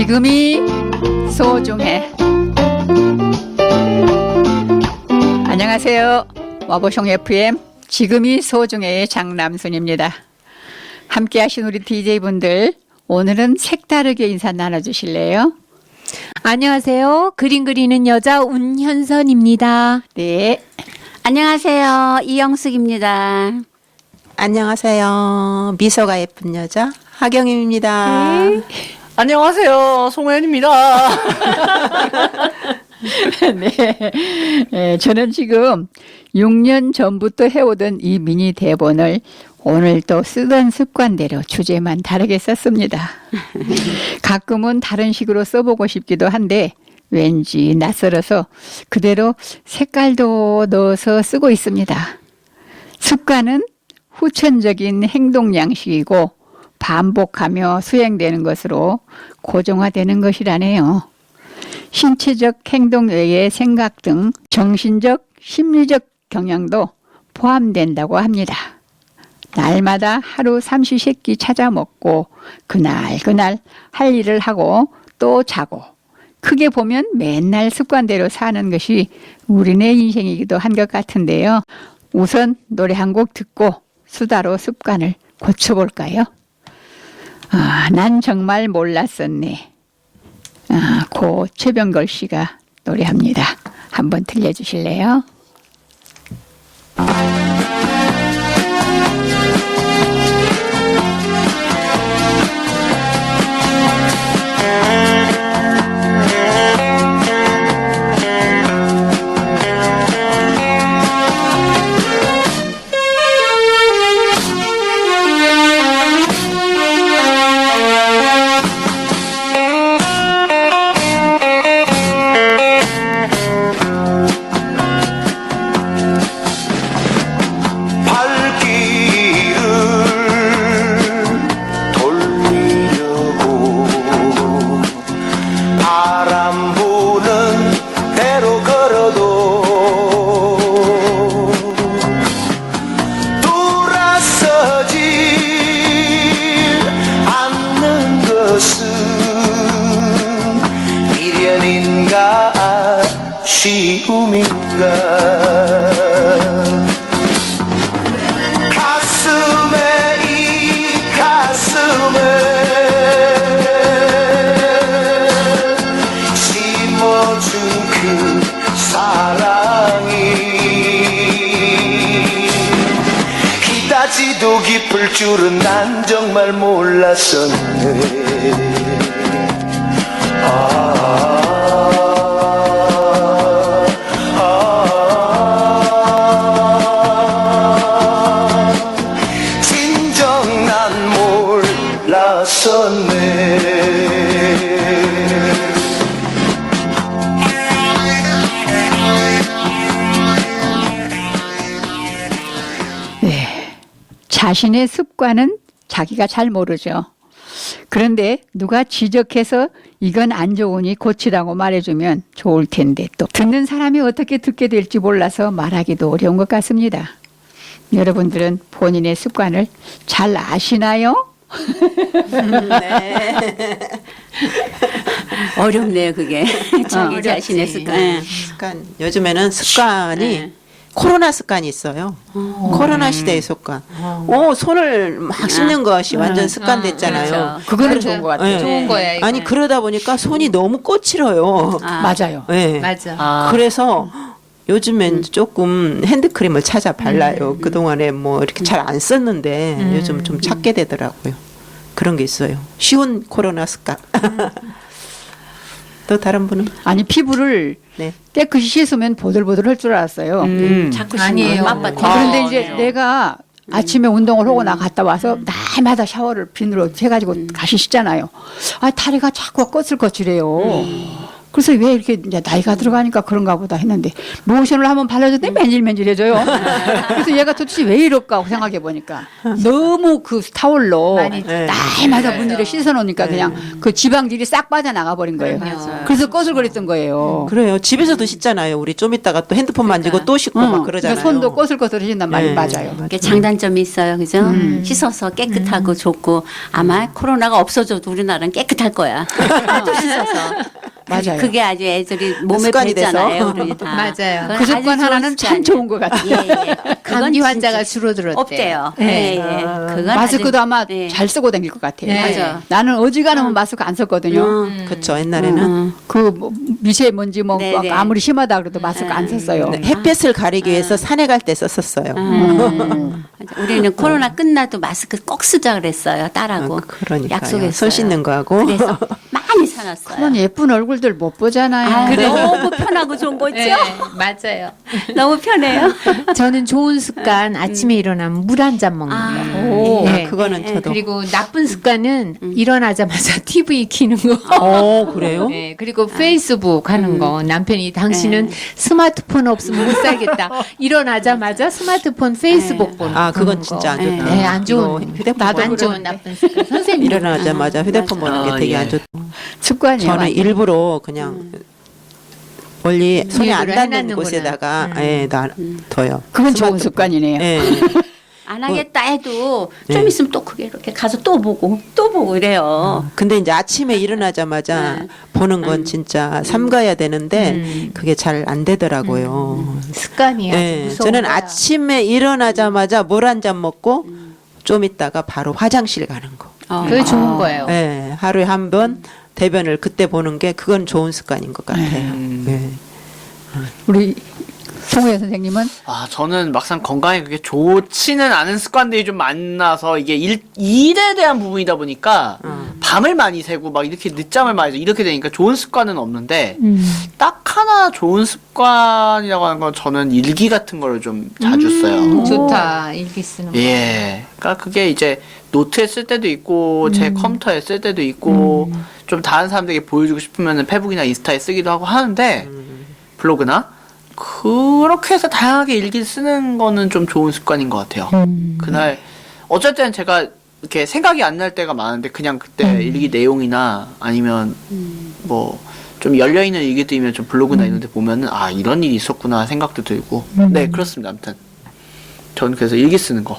지금이 소중해. 안녕하세요. 와보숑 FM 지금이 소중해의 장남순입니다. 함께 하신 우리 DJ분들 오늘은 색다르게 인사 나눠주실래요? 안녕하세요. 그림 그리는 여자 운현선입니다. 네. 안녕하세요. 이영숙입니다. 안녕하세요. 미소가 예쁜 여자 하경임입니다. 안녕하세요. 송혜연입니다. 네. 네, 저는 지금 6년 전부터 해오던 이 미니 대본을 오늘 또 쓰던 습관대로 주제만 다르게 썼습니다. 가끔은 다른 식으로 써보고 싶기도 한데 왠지 낯설어서 그대로 색깔도 넣어서 쓰고 있습니다. 습관은 후천적인 행동 양식이고 반복하며 수행되는 것으로 고정화되는 것이라네요. 신체적 행동 외의 생각 등 정신적, 심리적 경향도 포함된다고 합니다. 날마다 하루 삼시세끼 찾아 먹고 그날 할 일을 하고 또 자고 크게 보면 맨날 습관대로 사는 것이 우리네 인생이기도 한 것 같은데요. 우선 노래 한 곡 듣고 수다로 습관을 고쳐볼까요? 난 정말 몰랐었네. 고 최병걸 씨가 노래합니다. 한번 들려주실래요? 쉬움인가 가슴에 이 가슴에 심어준 그 사랑이 기다지도 깊을 줄은 난 정말 몰랐었네. 자신의 습관은 자기가 잘 모르죠. 그런데 누가 지적해서 이건 안 좋으니 고치라고 말해주면 좋을 텐데 또 듣는 사람이 어떻게 듣게 될지 몰라서 말하기도 어려운 것 같습니다. 여러분들은 본인의 습관을 잘 아시나요? 네. 어렵네요, 그게. 자기 자신의 습관. 습관. 요즘에는 습관이 네. 코로나 습관이 있어요. 코로나 시대의 습관. 손을 막 씻는 것이 완전 습관 됐잖아요. 그렇죠. 그거는 좋은 것 같아요. 네. 좋은 거야, 이거. 아니 그러다 보니까 손이 너무 거칠어요. 맞아요. 네. 맞아. 그래서 요즘엔 조금 핸드크림을 찾아 발라요. 그동안에 뭐 이렇게 잘 안 썼는데 요즘 좀 찾게 되더라고요. 그런 게 있어요. 쉬운 코로나 습관. 또 다른 분은? 아니 피부를 네. 깨끗이 씻으면 보들보들할 줄 알았어요. 자꾸 아니에요. 맞받 그런데 이제 내가 아침에 운동을 하고 나갔다 와서 날마다 샤워를 비누로 해가지고 다시 씻잖아요. 다리가 자꾸 거칠거칠해요. 그래서 왜 이렇게 이제 나이가 들어가니까 그런가 보다 했는데 로션을 한번 발라줬더니 맨질맨질해져요. 그래서 얘가 도대체 왜 이럴까 하고 생각해 보니까 너무 그 타월로 많이 날마다 문지를 씻어놓으니까 그냥 그 지방질이 싹 빠져나가 버린 거예요. 그래서 꺼슬거렸던 거예요. 그래요. 집에서도 씻잖아요. 우리 좀 이따가 또 핸드폰 만지고 또 씻고 막 그러잖아요. 그러니까 손도 꼬슬꼬슬해진단 말이 네. 맞아요. 이게 장단점이 있어요, 그죠? 씻어서 깨끗하고 좋고 아마 코로나가 없어져도 우리나라는 깨끗할 거야. 또 씻어서. 맞아요. 그게 아주 애들이 몸에 습관이 돼서. 배잖아요, 우리 다. 맞아요. 그건 그 아주 습관 좋은 하나는 참 습관이에요. 좋은 것 같아요. 예, 예. 그건 감기 진짜 환자가 줄어들었대요. 없대요. 네. 예, 예. 그건 마스크도 아주- 아마 예. 잘 쓰고 다닐 것 같아요. 네. 맞아. 나는 어지간하면 마스크 안 썼거든요. 그렇죠. 옛날에는 그 뭐 미세먼지 뭐 네네. 아무리 심하다 그래도 마스크 안 썼어요. 네, 햇볕을 가리기 위해서 산에 갈 때 썼었어요. 맞아. 우리는 코로나 끝나도 마스크 꼭 쓰자 그랬어요, 딸하고. 그러니까요. 약속했어요. 손 씻는 거 하고. 그래서 많이 사놨어요. 그런 예쁜 얼굴들 못 보잖아요. 아, 너무 편하고 좋은 거죠? 네, 맞아요. 너무 편해요. 저는 좋은 습관 아침에 일어나면 물 한 잔 먹는 거. 오, 네. 그거는 저도. 그리고 나쁜 습관은 일어나자마자 TV 키는 거. 그래요? 네, 그리고 페이스북 하는 거. 남편이 당신은 스마트폰 없으면 못 살겠다. 일어나자마자 스마트폰 페이스북 보는 아, 그건 거. 진짜 안 좋다. 네, 안 좋은. 이거 휴대폰 나도 보는 안 좋은 나쁜 습관. 선생님. 일어나자마자 휴대폰 보는 게 되게 안 좋다. 습관이에요. 저는 일부러 그냥 멀리 손이 안 일부러 닿는 해놨는구나. 곳에다가 놔둬요. 그건 좋은 습관이네요. 예. 안 하겠다 해도 네. 좀 있으면 또 그게 이렇게 가서 또 보고 이래요. 근데 이제 아침에 일어나자마자 보는 건 진짜 삼가야 되는데 그게 잘 안 되더라고요. 습관이 아주 예, 무서운 저는 거야. 아침에 일어나자마자 물 한 잔 먹고 좀 있다가 바로 화장실 가는 거. 그게 좋은 거예요. 예, 하루에 한 번 대변을 그때 보는 게 그건 좋은 습관인 것 같아요. 예. 우리 송혜 선생님은 아, 저는 막상 건강에 그게 좋지는 않은 습관들이 좀 많아서 이게 일에 대한 부분이다 보니까 밤을 많이 새고 막 이렇게 늦잠을 많이 자 이렇게 되니까 좋은 습관은 없는데 딱 하나 좋은 습관이라고 하는 건 저는 일기 같은 거를 좀 자주 써요. 좋다. 일기 쓰는 거. 예. 그러니까 그게 이제 노트에 쓸 때도 있고 제 컴퓨터에 쓸 때도 있고 좀 다른 사람들에게 보여주고 싶으면은 페북이나 인스타에 쓰기도 하고 하는데 블로그나 그렇게 해서 다양하게 일기 쓰는 거는 좀 좋은 습관인 것 같아요. 그날 어쩔 때는 제가 이렇게 생각이 안 날 때가 많은데 그냥 그때 일기 내용이나 아니면 뭐 좀 열려 있는 일기들이면 좀 블로그나 이런 데 보면은 아 이런 일이 있었구나 생각도 들고 네 그렇습니다. 아무튼 저는 그래서 일기 쓰는 거.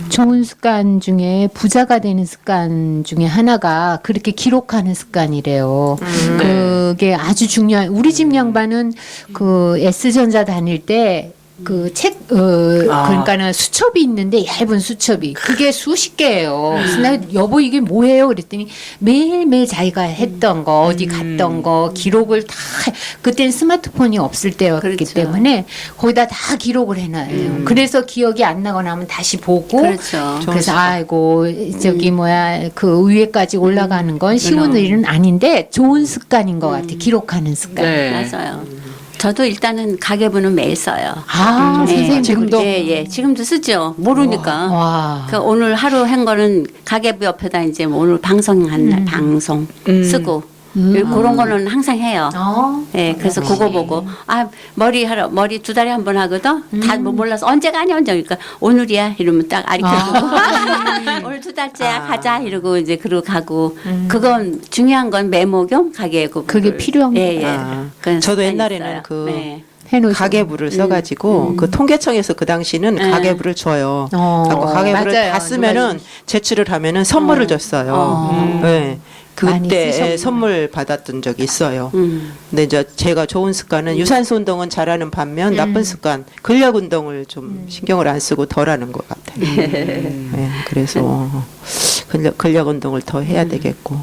좋은 습관 중에 부자가 되는 습관 중에 하나가 그렇게 기록하는 습관이래요. 그게 아주 중요한. 우리 집 양반은 그 S전자 다닐 때 그 책, 그러니까는 수첩이 있는데 얇은 수첩이 그게 수십 개예요. 그래서 나 여보 이게 뭐예요? 그랬더니 매일매일 자기가 했던 거 어디 갔던 거 기록을 다 그때는 스마트폰이 없을 때였기 그렇죠. 때문에 거기다 다 기록을 해놔요. 그래서 기억이 안 나거나 하면 다시 보고 그렇죠. 그래서 아이고 저기 뭐야 그 위에까지 올라가는 건 쉬운 일은 아닌데 좋은 습관인 것 같아. 기록하는 습관. 네. 맞아요. 저도 일단은 가계부는 매일 써요. 아 네. 선생님 지금도? 예, 지금도 쓰죠. 모르니까. 와. 그 오늘 하루 한 거는 가계부 옆에다 이제 뭐 오늘 방송한 날 방송 쓰고 그런 거는 항상 해요. 예, 그래서 그거 보고 머리 2달에 한 번 하거든. 다 뭐 몰라서 언제 가냐 그러니까 오늘이야 이러면 딱 알려주고 오늘 2달째야 가자 이러고 이제 그러고 가고 그건 중요한 건 메모 겸 가계부. 그게 필요한 거. 예, 예. 그건 저도 습관이 옛날에는 있어요. 그 네. 해놓으시고. 가계부를 써가지고 그 통계청에서 그 당시는 가계부를 줘요. 그래서 가계부를 맞아요. 다 쓰면은 제출을 하면은 선물을 줬어요. 네. 많이 그때 쓰셨구나. 선물 받았던 적이 있어요. 근데 이제 제가 좋은 습관은 유산소 운동은 잘하는 반면 나쁜 습관 근력 운동을 좀 신경을 안 쓰고 덜하는 것 같아요. 네, 그래서 근력 운동을 더 해야 되겠고.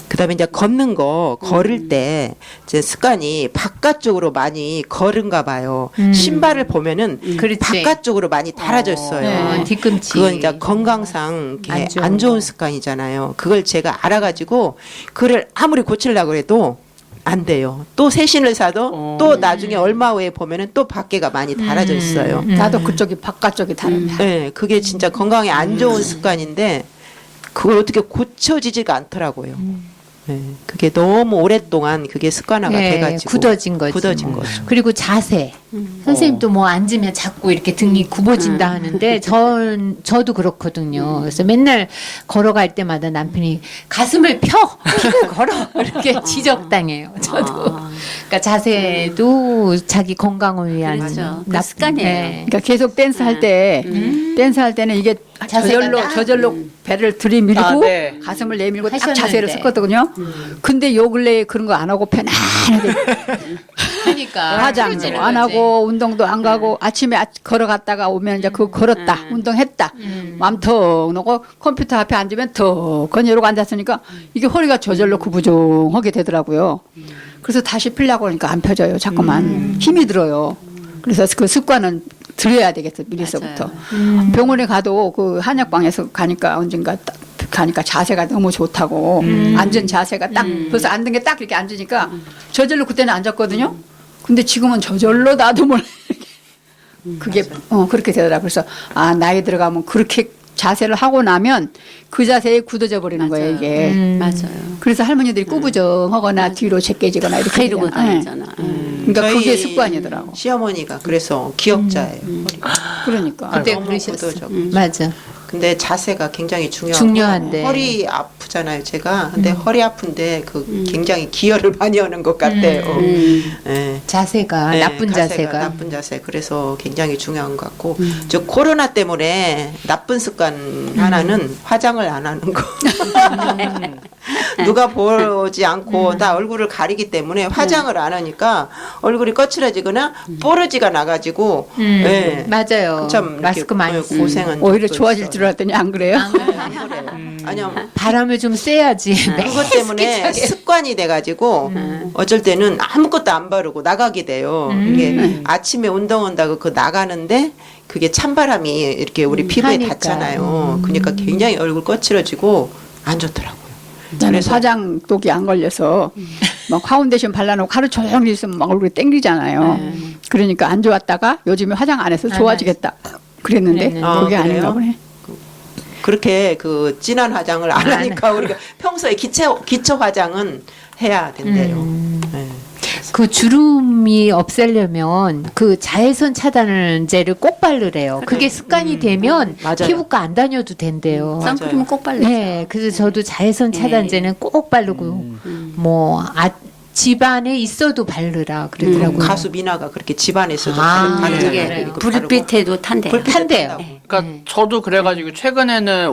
그다음에 이제 걷는 거 걸을 때 이제 습관이 바깥쪽으로 많이 걸은가 봐요. 신발을 보면은 그렇지. 바깥쪽으로 많이 달아져 있어요. 네, 뒤꿈치. 그건 이제 건강상 이렇게 안 안 좋은 좋은 습관이잖아요. 그걸 제가 알아가지고 그를 아무리 고치려고 해도 안 돼요. 또 새 신을 사도 또 나중에 얼마 후에 보면은 또 밖에가 많이 달아져 있어요. 나도 그쪽이 바깥쪽이 다른데. 네, 그게 진짜 건강에 안 좋은 습관인데 그걸 어떻게 고쳐지지가 않더라고요. 예, 그게 너무 오랫동안 그게 습관화가 네, 돼가지고 굳어진 거지. 굳어진 거죠. 그리고 자세. 선생님도 뭐 앉으면 자꾸 이렇게 등이 굽어진다 하는데 저도 그렇거든요. 그래서 맨날 걸어갈 때마다 남편이 가슴을 펴! 피고 걸어! 이렇게 지적당해요. 저도. 그러니까 자세도 자기 건강을 위한 그렇죠. 그 나쁜- 습관이에요. 네. 그러니까 계속 댄스 할 때, 댄스 할 때는 이게 자세가 저절로 배를 들이밀고 아, 네. 가슴을 내밀고 딱 하셨는데. 자세를 썼거든요. 근데 요 근래에 그런 거 안 하고 편안하게 하니까 화장도 풀어지는 안 거지. 하고 운동도 안 가고 아침에 걸어갔다가 오면 이제 그거 걸었다 운동했다 마음 턱 놓고 컴퓨터 앞에 앉으면 턱 건여로 앉았으니까 이게 허리가 저절로 구부정하게 되더라고요. 그래서 다시 펴려고 하니까 안 펴져요. 자꾸만 힘이 들어요. 그래서 그 습관은 들여야 되겠어 미리서부터. 병원에 가도 그 한약방에서 가니까 언젠가 딱 가니까 자세가 너무 좋다고 앉은 자세가 딱 벌써 앉은 게 딱 이렇게 앉으니까 저절로 그때는 앉았거든요. 근데 지금은 저절로 나도 몰라 그게 그렇게 되더라. 그래서 아 나이 들어가면 그렇게 자세를 하고 나면 그 자세에 굳어져 버리는 거예요 이게. 맞아요. 그래서 할머니들이 꾸부정하거나 뒤로 제껴지거나 이렇게 다 이러고 되잖아요. 다니잖아. 그러니까 저희 그게 습관이더라고. 시어머니가 그래서 기억자예요. 허리가. 그러니까. 그때 너무 그러셨어. 굳어져. 맞아. 근데 자세가 굉장히 중요한데. 허리 아프잖아요 제가. 근데 허리 아픈데 그 굉장히 기여를 많이 하는 것 같아요. 예. 자세가 네, 나쁜 자세가. 나쁜 자세. 그래서 굉장히 중요한 것 같고 저 코로나 때문에 나쁜 습관 하나는 화장을 안 하는 거. 누가 보지 않고 다 얼굴을 가리기 때문에 화장을 안 하니까 얼굴이 거칠어지거나 뽀르지가 나가지고 예. 맞아요. 참 이렇게 마스크 많이 쓰고. 고생은 오히려 적도 좋아질 있어요. 줄 알았더니 안 그래요? 아니요. 바람을 좀 쐬야지. 그것 때문에 습관이 돼가지고 어쩔 때는 아무것도 안 바르고 나가게 돼요. 이게 아침에 운동한다고 그 나가는데 그게 찬바람이 이렇게 우리 피부에 하니까. 닿잖아요. 그러니까 굉장히 얼굴 거칠어지고 안 좋더라고요. 나는 그래서- 화장독이 안 걸려서 막 파운데이션 발라놓고 하루 종일 있으면 막 얼굴이 땡기잖아요. 그러니까 안 좋았다가 요즘에 화장 안 해서 좋아지겠다 그랬는데 그랬는데. 그게 아, 아닌가 그래요? 보네. 그렇게 그 진한 화장을 안 하니까 우리가 평소에 기초 화장은 해야 된대요. 네. 그 주름이 없애려면 그 자외선 차단제를 꼭 바르래요. 그게 습관이 되면 맞아요. 피부과 안 다녀도 된대요. 선크림은 꼭 바르죠. 네, 그래서 저도 자외선 차단제는 꼭 바르고 뭐 집안에 있어도 바르라 그러더라고요. 가수 미나가 그렇게 집안에서도 아, 바르잖아요. 그게 이거 불빛에도 탄대. 불빛에 탄대요. 탄다고. 그러니까 저도 그래가지고 최근에는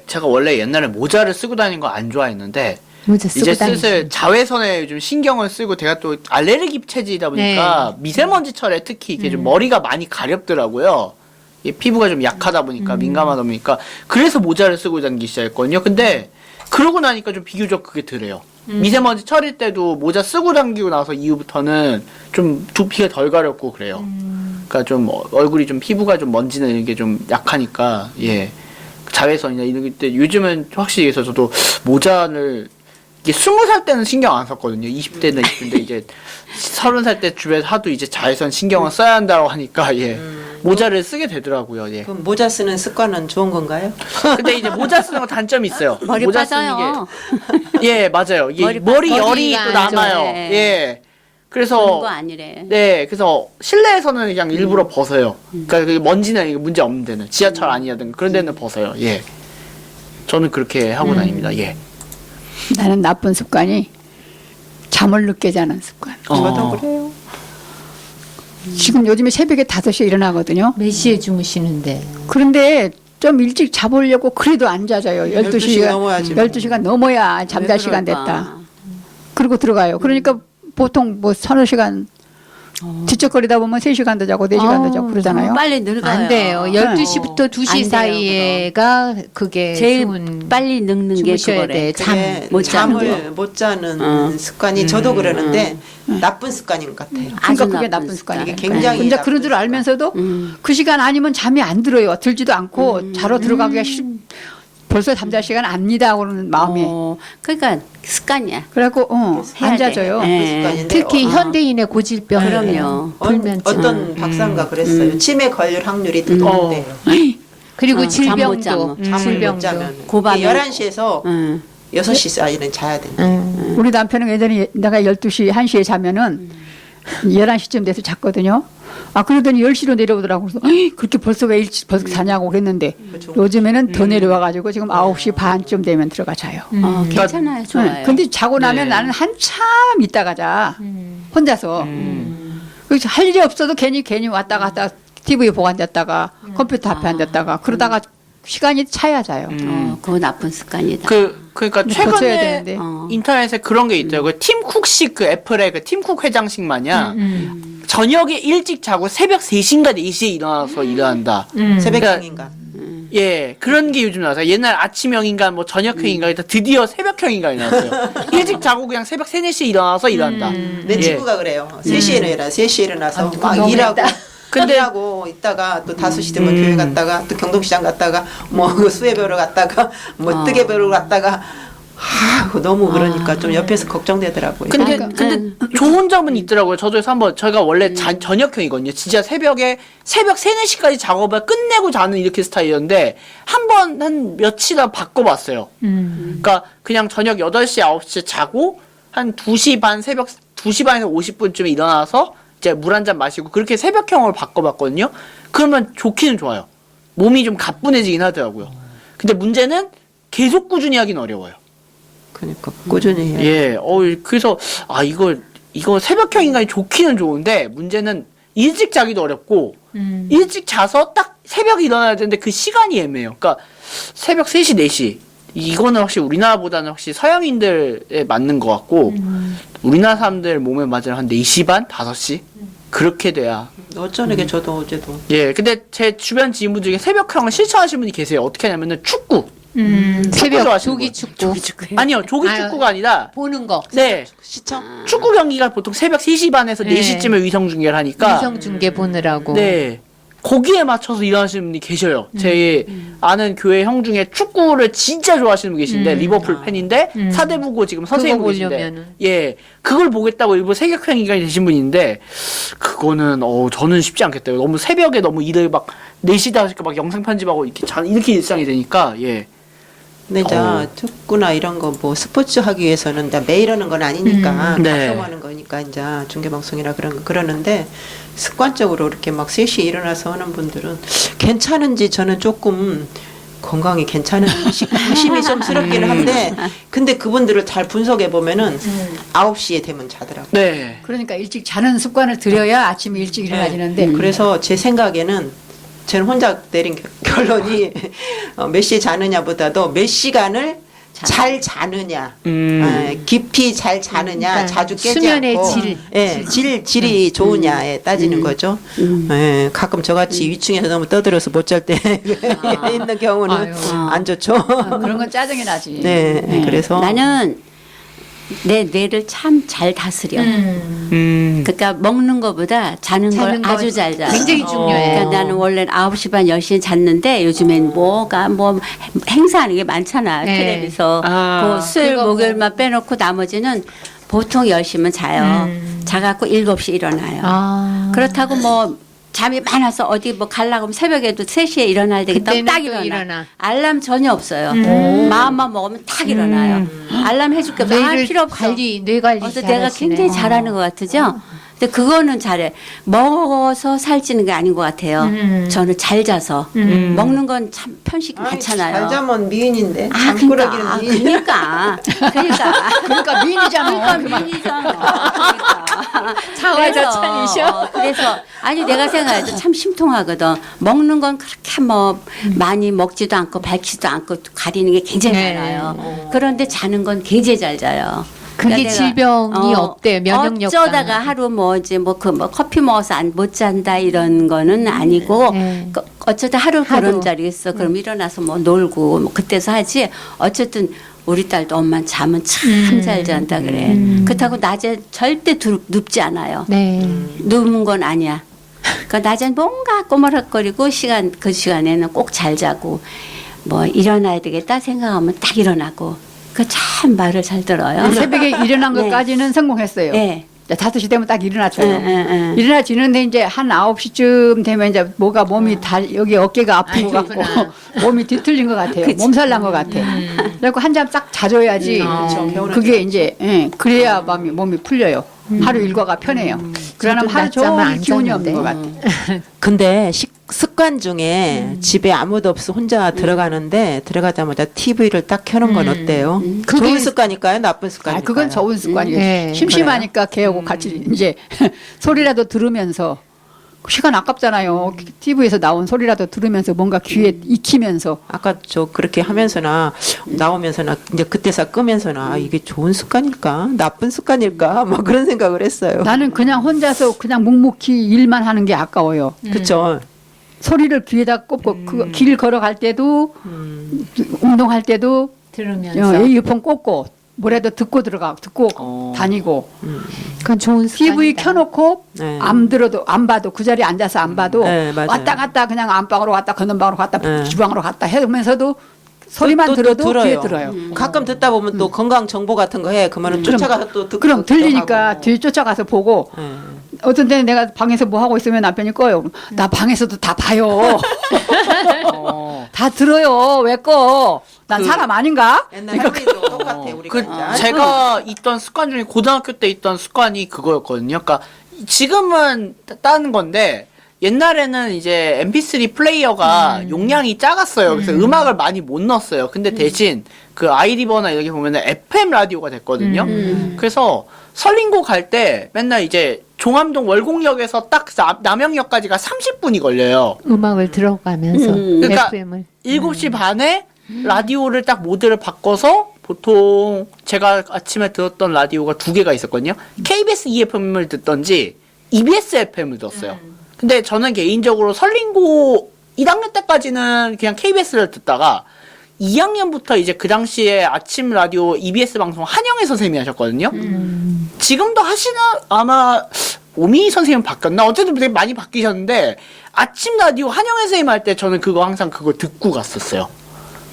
제가 원래 옛날에 모자를 쓰고 다니는 거 안 좋아했는데 모자 쓰고 이제 다니시. 슬슬 자외선에 좀 신경을 쓰고 제가 또 알레르기 체질이다 보니까 미세먼지철에 특히 이게 좀 머리가 많이 가렵더라고요. 이게 피부가 좀 약하다 보니까 민감하다 보니까 그래서 모자를 쓰고 다니기 시작했거든요. 근데 그러고 나니까 좀 비교적 그게 덜해요. 미세먼지 철일 때도 모자 쓰고 다니고 나서 이후부터는 좀 두피가 덜 가렵고 그래요. 그러니까 좀 얼굴이 좀 피부가 좀 먼지나 이런 게 좀 약하니까 예 자외선이나 이런 때 요즘은 확실히 그래서 저도 모자를 이게 20살 때는 신경 안 썼거든요. 20대나 20대인데 이제 30살 때 주변에 하도 이제 자외선 신경을 써야 한다고 하니까 예 모자를 쓰게 되더라고요. 예. 그럼 모자 쓰는 습관은 좋은 건가요? 근데 이제 모자 쓰는 거 단점이 있어요. 머리 모자 쓰는 빠져요. 게 예 맞아요. 이게 머리 머리 빠- 열이 머리가 또 안 남아요. 좋네. 예. 그런 그래서 거 아니래. 네, 그래서 실내에서는 그냥 일부러 벗어요. 그러니까 그 먼지나 이게 문제 없는 데는 지하철 아니라든가 그런 데는 벗어요. 예. 저는 그렇게 하고 다닙니다. 예. 나는 나쁜 습관이 잠을 늦게 자는 습관. 저도 그래요. 지금 요즘에 새벽에 5시에 일어나거든요. 몇 시에 주무시는데? 그런데 좀 일찍 자보려고 그래도 안 자져요. 12시 넘어야지 뭐. 12시간 넘어야 잠잘 왜 시간 그럴까? 됐다. 그리고 들어가요. 그러니까 보통 뭐 서너 시간 뒤척거리다 보면 3시간도 자고 4시간도 자고 그러잖아요. 빨리 늙어요. 안 돼요. 12시부터 2시 안 돼요, 사이에가 그게 제일 좋은 빨리 늙는 게 주무셔야 그거래. 돼. 그게 못 자는 잠을 못 자는 습관이 저도 그러는데 나쁜 습관인 것 같아요. 그러니까 아주 그게 나쁜 나쁜 습관. 습관이에요. 이게 굉장히 근데 나쁜 그런 줄 습관. 알면서도 그 시간 아니면 잠이 안 들어요. 들지도 않고 자러 들어가기가 벌써 잠잘 시간 압니다. 그러는 마음이. 그러니까 습관이야. 그래갖고 해야 안 돼. 자져요. 예. 습관인데 특히 현대인의 고질병. 그럼요. 불면증. 어떤 박사가 그랬어요. 치매 걸릴 확률이 더 높대요. 그리고 잠 못 질병도. 자면. 잠을 못 질병도. 자면 고밤에. 11시에서 응. 6시 사이는 자야 된다. 우리 남편은 예전에 내가 12시, 1시에 자면은 11시쯤 돼서 잤거든요. 아, 그러더니 10시로 내려오더라고. 그래서 "에이, 그렇게 벌써 왜 일찍 벌써 자냐고 그랬는데 그렇죠. 요즘에는 더 내려와가지고 지금 9시 반쯤 되면 들어가 자요. 괜찮아요, 좋아요. 근데 자고 나면 네. 나는 한참 있다가 자. 혼자서. 그래서 할 일이 없어도 괜히 왔다 갔다 TV 보고 앉았다가 컴퓨터 앞에 앉았다가 그러다가 시간이 차야 자요. 그거 나쁜 습관이다. 그러니까 고쳐야 최근에 되는데. 인터넷에 그런 게 있더라고요. 팀쿡식 그 애플의 그 팀쿡 회장식 마냥 저녁에 일찍 자고 새벽 3시인가 4시에 일어나서 일어난다. 새벽형 인간. 예, 그런 게 요즘 나와서 옛날 아침형 인간, 뭐 저녁형 인간, 드디어 새벽형 인간이 나왔어요. 일찍 자고 그냥 새벽 3, 4시에 일어나서 일한다. 내 예. 친구가 그래요. 3시에 일어나. 3시에 일어나서 막 너무 일하고. 했다. 근데 하고 있다가 또 5시 되면 교회 갔다가 또 경동시장 갔다가 뭐 수해 배우러 갔다가 뭐 뜨개 배우러 갔다가 너무 그러니까 좀 옆에서 걱정되더라고요. 근데 좋은 점은 있더라고요. 저도 그래서 한번 저희가 원래 저녁형이거든요. 진짜 새벽 3, 4시까지 작업을 끝내고 자는 이렇게 스타일이었는데 한 며칠 바꿔봤어요. 그러니까 그냥 저녁 8시, 9시에 자고 한 2시 반 새벽 2시 반에서 50분쯤에 일어나서 이제 물 한 잔 마시고 그렇게 새벽형으로 바꿔봤거든요. 그러면 좋기는 좋아요. 몸이 좀 가뿐해지긴 하더라고요. 근데 문제는 계속 꾸준히 하긴 어려워요. 그러니까 꾸준히 해야 예, 그래서 이거 새벽형 인간이 좋기는 좋은데 문제는 일찍 자기도 어렵고 일찍 자서 딱 새벽에 일어나야 되는데 그 시간이 애매해요. 그러니까 새벽 3시, 4시 이거는 확실히 우리나라보다는 확실히 서양인들에 맞는 것 같고 우리나라 사람들 몸에 맞으면 한 4시 반, 5시 그렇게 돼야. 어쩌게 저도 어제도 예, 근데 제 주변 지인분 중에 새벽형을 실천하시는 분이 계세요. 어떻게 하냐면은 축구. 새벽 좋아하시는 조기 거예요. 축구. 아니요, 조기 축구가 아니라 보는 거. 네. 시청 축구 경기가 보통 새벽 3시 반에서 네. 4시쯤에 위성 중계를 하니까 위성 중계 보느라고. 네. 거기에 맞춰서 일하시는 분이 계셔요. 제 아는 교회 형 중에 축구를 진짜 좋아하시는 분 계신데 리버풀 팬인데 사대부고 지금 선생님 그거 계신데 보려면은. 예. 그걸 보겠다고 일부 새벽형 인간이 되신 분인데 그거는 저는 쉽지 않겠대요. 너무 새벽에 너무 일을 막 4시 5시까 막 영상 편집하고 이렇게 일상이 되니까 예. 근데 이제 축구나 이런 거 뭐 스포츠 하기 위해서는 이제 매일 하는 건 아니니까 네. 가끔 하는 거니까 이제 중계 방송이나 그런 거 그러는데 습관적으로 이렇게 막 3시에 일어나서 하는 분들은 괜찮은지 저는 조금 건강이 괜찮은지 의심이 좀 스럽기는 한데 근데 그분들을 잘 분석해 보면은 9시에 되면 자더라고요. 네. 그러니까 일찍 자는 습관을 들여야 아침에 일찍 일어나지는데 그래서 제 생각에는 저는 혼자 내린 결론이 몇 시에 자느냐보다도 몇 시간을 잘 자느냐, 깊이 잘 자느냐, 그러니까 자주 깨지 수면의 않고, 질. 예, 질이 좋으냐에 따지는 거죠. 예, 가끔 저같이 위층에서 너무 떠들어서 못 잘 때 있는 경우는 아유. 안 좋죠. 그런 건 짜증이 나지. 네, 그래서 나는 내 뇌를 참 잘 다스려. 그러니까 먹는 것보다 자는 걸 자는 거 아주 잘 자. 굉장히 중요해요. 그러니까 나는 원래 9시 반 10시에 잤는데 요즘엔 뭐 행사하는 게 많잖아. 네. 텔레비서. 아. 그 수요일 그거 목요일만 빼놓고 나머지는 보통 10시면 자요. 자갖고 7시 일어나요. 아. 그렇다고 뭐 잠이 많아서 어디 뭐 가려고 하면 새벽에도 3시에 일어나야 되겠다. 그때는 딱 또 일어나. 일어나. 알람 전혀 없어요. 마음만 먹으면 딱 일어나요. 알람 해줄 게 없어. 뇌를 필요 없어. 뇌 관리 그래서 잘하시네. 내가 굉장히 잘하는 것 같으죠. 근데 그거는 잘해. 먹어서 살찌는 게 아닌 것 같아요. 저는 잘 자서. 먹는 건 참 편식이 많잖아요. 잘 자면 미인인데 아, 잠꾸러기는 미인. 그러니까. 그러니까 미인이잖아. 자화자찬이셔. 그래서 아니 내가 생각해도 참 심통하거든. 먹는 건 그렇게 뭐 많이 먹지도 않고 밝지도 않고 가리는 게 굉장히 네. 많아요. 그런데 자는 건 굉장히 잘 자요. 그게 그러니까 질병이 없대요. 면역력. 어쩌다가 하루 뭐 이제 뭐 커피 먹어서 못 잔다 이런 거는 아니고 네. 어쩌다 하루 하루. 그런 자리 있어. 그럼 일어나서 뭐 놀고 뭐 그때서 하지. 어쨌든 우리 딸도 엄마 잠은 참 잘 잔다 그래. 그렇다고 낮에 절대 눕지 않아요. 네. 누운 건 아니야. 그러니까 낮엔 뭔가 꼬물락거리고 그 시간에는 꼭 잘 자고 뭐 일어나야 되겠다 생각하면 딱 일어나고 그 참 말을 잘 들어요. 새벽에 일어난 네. 것까지는 성공했어요. 네. 5시 되면 딱 일어나줘요. 예. 일어나지는데 이제 한 9시쯤 되면 이제 뭐가 몸이 여기 어깨가 아픈 것 같고 몸이 뒤틀린 것 같아요. 몸살 난 것 같아. 그래갖고 한잠 싹 자줘야지. 그게 이제 그래야 몸이 풀려요. 하루 일과가 편해요. 그러면 하루 낮잠을 종일 안 기운이 자는데. 없는 것 같아. 근데 습관 중에 집에 아무도 없어 혼자 들어가자마자 TV를 딱 켜는 건 어때요? 좋은 습관일까요? 나쁜 습관일까요? 그건 좋은 습관이에요. 네, 심심하니까 걔하고 같이 이제 소리라도 들으면서 시간 아깝잖아요. TV에서 나온 소리라도 들으면서 뭔가 귀에 익히면서 아까 저 그렇게 하면서나 나오면서나 이제 그때서 끄면서나 아, 이게 좋은 습관일까? 나쁜 습관일까? 막 그런 생각을 했어요. 나는 그냥 혼자서 그냥 묵묵히 일만 하는 게 아까워요. 그쵸? 소리를 귀에다 꼽고 그 길 걸어갈 때도 운동할 때도 들으면서. 이어폰 꽂고 뭐라도 듣고 다니고 그건 좋은 습관이다. TV 켜놓고 네. 안 봐도 그 자리에 앉아서 안 봐도 네, 맞아요. 왔다 갔다 그냥 안방으로 갔다 건넌방으로 갔다 네. 주방으로 갔다 해면서도 소리만 또 들어도 귀에 들어요. 가끔 듣다 보면 또 건강 정보 같은 거 해. 그러면 쫓아가서 또 듣고 그럼 또 들리니까 하고. 뒤에 쫓아가서 보고 네. 어떤 때는 내가 방에서 뭐 하고 있으면 남편이 꺼요. 나 방에서도 다 봐요. 다 들어요. 왜 꺼? 난 사람 아닌가? 옛날 할머니도 똑같아. 우리가 그 진짜. 제가 있던 습관 중에 고등학교 때 있던 습관이 그거였거든요. 그러니까 지금은 다른 건데 옛날에는 이제 MP3 플레이어가 용량이 작았어요. 그래서 음악을 많이 못 넣었어요. 근데 대신 그 아이리버나 이렇게 보면은 FM 라디오가 됐거든요. 그래서 설린고 갈 때 맨날 이제 종암동 월곡역에서 딱 남영역까지가 30분이 걸려요. 음악을 들어가면서 그러니까 FM을 7시 반에 라디오를 딱 모드를 바꿔서 보통 제가 아침에 들었던 라디오가 2개가 있었거든요. KBS EFM을 듣던지 EBS FM을 들었어요. 근데 저는 개인적으로 설린고 1학년 때까지는 그냥 KBS를 듣다가 2학년부터 이제 그 당시에 아침 라디오 EBS 방송 한영애 선생님이 하셨거든요. 지금도 하시나 아마 오미 선생님 바뀌었나? 어쨌든 되게 많이 바뀌셨는데 아침 라디오 한영애 선생님 할 때 저는 항상 그거 듣고 갔었어요.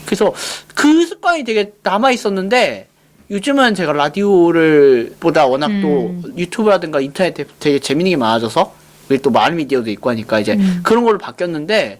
그래서 그 습관이 되게 남아 있었는데 요즘은 제가 라디오를 보다 워낙 또 유튜브라든가 인터넷에 되게 재밌는 게 많아져서 우리 또 마을미디어도 있고 하니까 이제 그런 걸로 바뀌었는데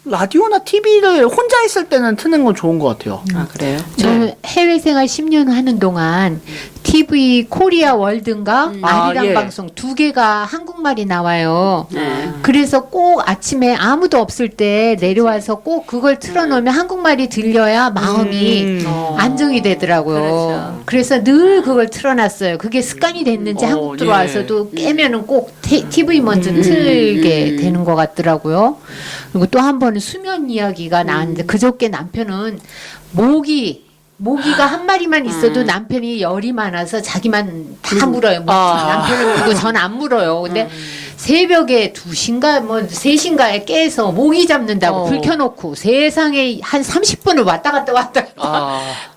라디오나 TV를 혼자 있을 때는 트는 건 좋은 것 같아요. 아 그래요? 저는 해외 생활 10년 하는 동안 TV 코리아 월드인가 아리랑 예. 방송 2개가 한국말이 나와요. 네. 그래서 꼭 아침에 아무도 없을 때 내려와서 꼭 그걸 틀어놓으면 한국말이 들려야 마음이 안정이 되더라고요. 그렇죠. 그래서 늘 그걸 틀어놨어요. 그게 습관이 됐는지 한국 들어와서도 깨면은 꼭 TV 먼저 틀게 되는 것 같더라고요. 그리고 또 한 번은 수면 이야기가 나왔는데 그저께 남편은 모기가 한 마리만 있어도 남편이 열이 많아서 자기만 다 물어요. 남편을 물고 전 안 물어요. 근데 새벽에 2시인가 뭐 3시인가에 깨서 모기 잡는다고 불 켜놓고 세상에 한 30분을 왔다 갔다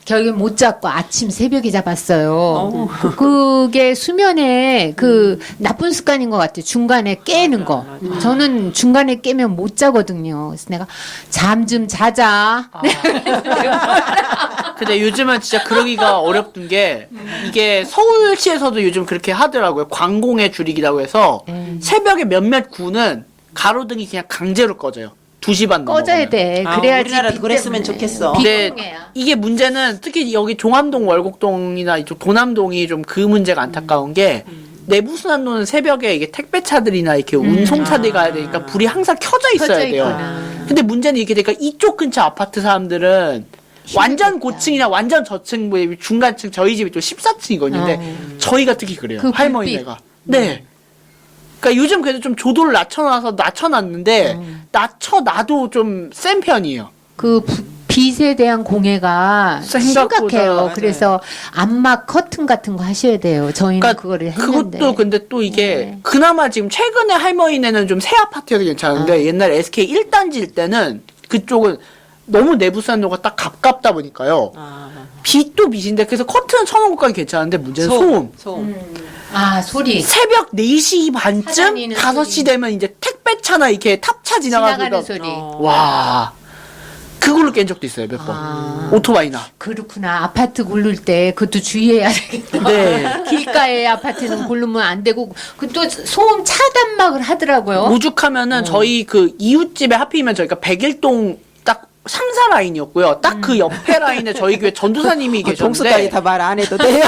결국엔 못 잡고 아침 새벽에 잡았어요. 그게 수면에 그 나쁜 습관인 것 같아요. 중간에 깨는 거. 저는 중간에 깨면 못 자거든요. 그래서 내가 잠 좀 자자. 근데 요즘은 진짜 그러기가 어렵던 게 이게 서울시에서도 요즘 그렇게 하더라고요. 광공해 줄이기라고 해서 새벽에 몇몇 구는 가로등이 그냥 강제로 꺼져요. 2시 반 넘어가면. 꺼져야 돼. 그래야지. 우리나라도 빛 그랬으면 때문에. 좋겠어. 근데 비공해야. 이게 문제는 특히 여기 종암동 월곡동이나 이쪽 도남동이 좀 그 문제가 안타까운 게 내부순환로는 새벽에 이게 택배차들이나 이렇게 운송차들이 가야 되니까 불이 항상 켜져 있어야 켜져 돼요. 있구나. 근데 문제는 이렇게 되니까 이쪽 근처 아파트 사람들은 완전 고층이나 완전 저층, 뭐 중간층, 저희 집이 또 14층이거든요. 근데 저희가 특히 그래요. 그 할머니네가. 네. 그러니까 요즘 그래도 좀 조도를 낮춰놨는데 낮춰놔도 좀 센 편이에요. 그 빛에 대한 공해가 생각보다, 심각해요. 맞아요. 그래서 암막 커튼 같은 거 하셔야 돼요. 저희는 그러니까 그거를 했는데. 그것도 근데 또 이게 그나마 지금 최근에 할머니네는 좀 새 아파트여서 괜찮은데 옛날 SK 1단지일 때는 그쪽은 너무 내부산로가 딱 가깝다 보니까요. 빛도 빛인데 그래서 커튼 쳐놓은 것까지 괜찮은데 문제는 소음. 아, 소리. 새벽 4시 반쯤 찾아내는 5시 소리. 되면 이제 택배차나 이렇게 탑차 지나가는 지나가는 소리. 와. 그걸로 깬 적도 있어요, 몇 번. 아. 오토바이나. 그렇구나. 아파트 고를 때 그것도 주의해야 되겠다. 네. 길가에 아파트는 고르면 안 되고 그 또 소음 차단막을 하더라고요. 오죽하면은 저희 그 이웃집에 하필이면 저희가 백일동 딱 3, 4 라인이었고요. 딱 그 옆에 라인에 저희 교회 전도사님이 동수까지 계셨는데 다 말 안 해도 돼요.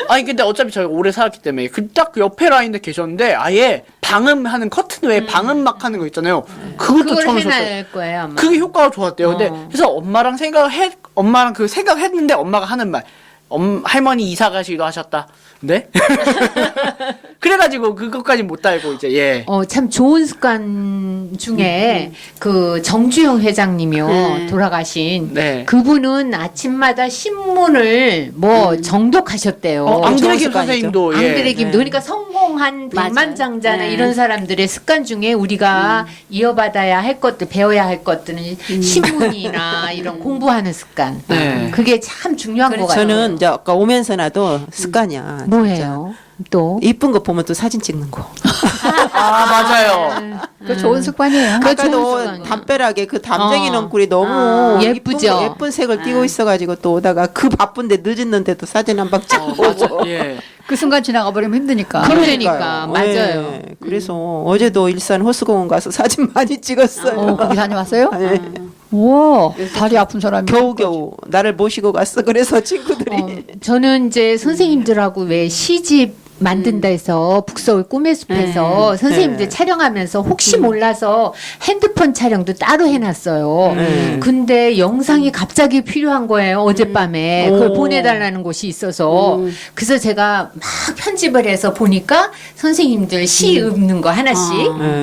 아니 근데 어차피 저희가 오래 살았기 때문에 그 딱 그 옆에 라인에 계셨는데 아예 방음하는 커튼 외에 방음막 하는 거 있잖아요. 그것도 그걸 쳐놓으셨어요. 해놔야 거예요 아마. 그게 효과가 좋았대요. 근데 그래서 엄마랑 그 생각했는데 엄마가 하는 말. 할머니 이사 가시기도 하셨다. 네? 그래가지고 그것까지 못 달고 이제 예. 참 좋은 습관 중에 그 정주영 회장님이요 네. 돌아가신 네. 그분은 아침마다 신문을 뭐 정독하셨대요. 앙드레 좋은 김 습관이죠. 선생님도 예. 앙드레 김도 그러니까 성공한 맞아요. 백만장자나 네. 이런 사람들의 습관 중에 우리가 이어받아야 할 것들 배워야 할 것들은 신문이나 이런 공부하는 습관 네. 그게 참 중요한 것 같아요. 저는 이제 아까 오면서 나도 습관이야. 뭐예요? 또 이쁜 거 보면 또 사진 찍는 거. 아 맞아요. 그 좋은 습관이에요. 그거 좋은 아까도 습관이에요. 담벼락에 그 담쟁이 어. 넝쿨이 너무 예쁘죠? 예쁜 색을 띠고 있어가지고 또 오다가 그 바쁜데 늦었는데도 사진 한 방 찍고 오고. 예. 그 순간 지나가 버리면 힘드니까. 그러니까 맞아요. 예, 그래서 어제도 일산 호수공원 가서 사진 많이 찍었어요. 거기 다녀왔어요? 예. 오, 다리 아픈 사람이 겨우겨우 나를 모시고 갔어. 그래서 친구들이 저는 이제 선생님들하고 왜 시집 만든다 해서 북서울 꿈의 숲에서 선생님들 네. 촬영하면서 혹시 몰라서 핸드폰 촬영도 따로 해놨어요. 근데 영상이 갑자기 필요한 거예요. 어젯밤에 그걸 오. 보내달라는 곳이 있어서 그래서 제가 막 편집을 해서 보니까 선생님들 시 읊는 거 하나씩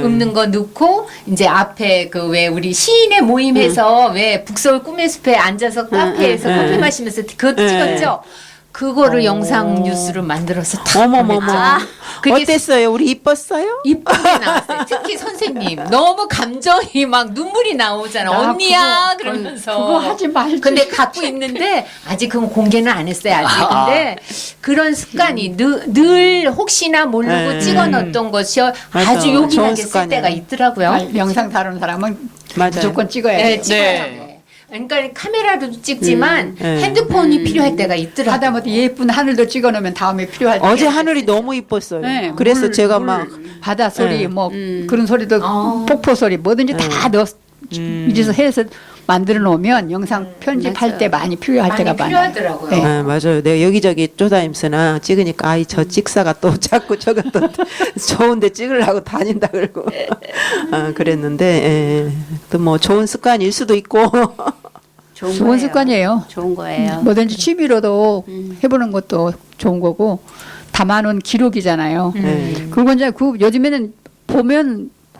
읊는 거 넣고 이제 앞에 그 왜 우리 시인의 모임에서 왜 북서울 꿈의 숲에 앉아서 카페에서 커피 마시면서 그것도 찍었죠. 그거를 영상 뉴스로 만들어서 다 어머머머. 보냈죠. 그게 어땠어요? 우리 이뻤어요? 이쁘게 나왔어요. 특히 선생님 너무 감정이 막 눈물이 나오잖아. 야, 언니야 그거, 그러면서. 그거 하지 말지. 근데 갖고 있는데 아직 그건 공개는 안 했어요. 아직. 근데 그런 습관이 늘 혹시나 모르고 네. 찍어 넣었던 것이 맞아. 아주 좋은 요긴하게 쓸 습관이에요. 때가 있더라고요. 아, 영상 다루는 사람은 맞아요. 무조건 찍어야 네, 돼. 찍어야 네. 돼. 그러니까 카메라로도 찍지만 네. 핸드폰이 필요할 때가 있더라고요. 하다못해 예쁜 하늘도 찍어놓으면 다음에 필요할 때. 어제 하늘이 너무 이뻤어요. 네, 그래서 물, 제가 물, 막 바다 소리 네. 뭐 그런 소리도 폭포 소리 뭐든지 다 넣어 이제서 해서 만들어 놓으면 영상 편집할 때 많이 필요할 때가 많아요. 필요하더라고요. 네. 아, 맞아요. 내가 여기저기 쪼다임스나 찍으니까 아이 저 찍사가 또 자꾸 저거 또 좋은데 찍으려고 다닌다 그러고 그랬는데 예. 또 뭐 좋은 습관일 수도 있고 좋은 거예요. 습관이에요. 좋은 거예요. 뭐든지 취미로도 해보는 것도 좋은 거고 담아놓은 기록이잖아요. 그리고 이제 그 요즘에는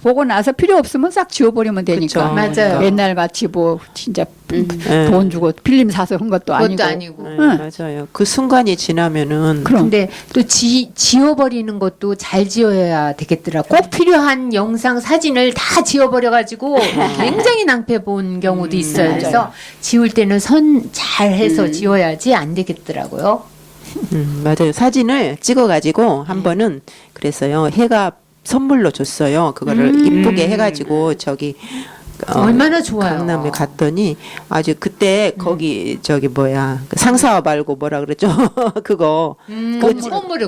보고 나서 필요 없으면 싹 지워버리면 되니까. 그쵸. 맞아요. 옛날 같이 뭐 진짜 네. 돈 주고 필름 사서 한 것도 아니고. 그것도 아니고. 네, 맞아요. 그 순간이 지나면은 그럼. 근데 또 지워버리는 것도 잘 지워야 되겠더라. 꼭 필요한 영상, 사진을 다 지워버려가지고 굉장히 낭패 본 경우도 있어요. 그래서 지울 때는 선 잘해서 지워야지 안 되겠더라고요. 맞아요. 사진을 찍어가지고 한 번은 그랬어요. 해가 선물로 줬어요. 그거를 이쁘게 해가지고 저기 얼마나 좋아요. 강남에 갔더니 아주 그때 거기 저기 뭐야 그 상사와 말고 뭐라 그러죠? 그거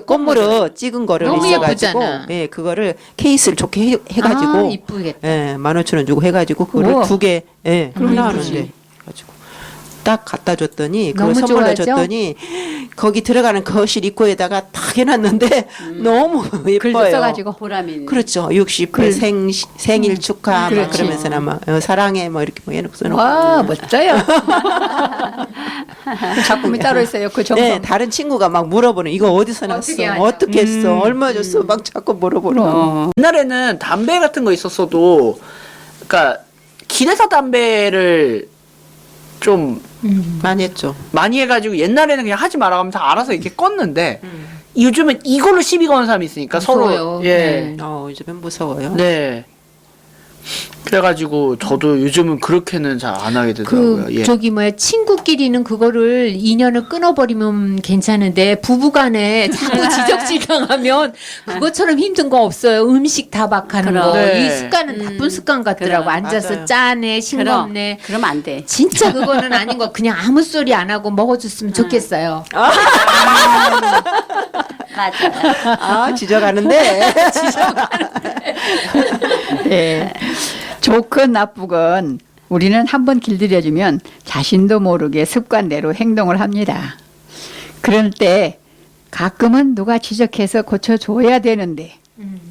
꽃무릇 찍은 거를 너무 있어가지고 예쁘잖아. 예 그거를 케이스를 좋게 해가지고 아, 이쁘겠다. 예 15,000원 주고 해가지고 그거를 우와. 2개 예 그럼 하나 예쁘지. 하는데 가지고 딱 갖다 줬더니 그걸 너무 선물로 좋아하죠? 줬더니 거기 들어가는 거실 입구에다가 딱 해놨는데 너무 글도 예뻐요. 써가지고. 보람이. 그렇죠. 60회 생일 축하 막 그렇지. 그러면서나 막 사랑해 뭐 이렇게 뭐 해놓고 써놓고. 와 멋져요. 그 작품이 따로 있어요. 그 정성. 네, 다른 친구가 막 물어보는 이거 어디서 났어? 어떻게 하죠? 어떻게 했어? 얼마 줬어? 막 자꾸 물어보는. 옛날에는 담배 같은 거 있었어도 그러니까 길에서 담배를 좀 많이 했죠. 많이 해가지고 옛날에는 그냥 하지 마라 하면서 알아서 이렇게 껐는데 요즘은 이걸로 시비 거는 사람이 있으니까 무서워요. 서로 예. 네. 요즘엔 무서워요. 네. 그래가지고 저도 요즘은 그렇게는 잘 안 하게 되더라고요. 그 예. 저기 뭐야 친구끼리는 그거를 인연을 끊어버리면 괜찮은데 부부간에 자꾸 지적질당하면 그것처럼 힘든 거 없어요. 음식 타박하는 그럼. 거. 네. 이 습관은 나쁜 습관 같더라고. 그럼. 앉아서 맞아요. 짜네 싱겁네. 그러면 안 돼. 진짜 그거는 아닌 거. 그냥 아무 소리 안 하고 먹어줬으면 좋겠어요. 맞아. 아 지적하는데. 예. 좋건 나쁘건 우리는 한번 길들여주면 자신도 모르게 습관대로 행동을 합니다. 그럴 때 가끔은 누가 지적해서 고쳐줘야 되는데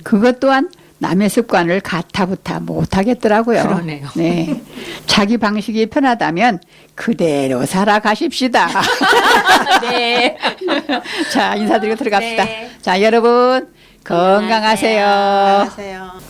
그것 또한 남의 습관을 가타부타 못하겠더라고요. 그러네요. 네. 자기 방식이 편하다면 그대로 살아가십시다. 네. 자, 인사드리고 들어갑시다. 네. 자, 여러분 건강하세요. 안녕하세요.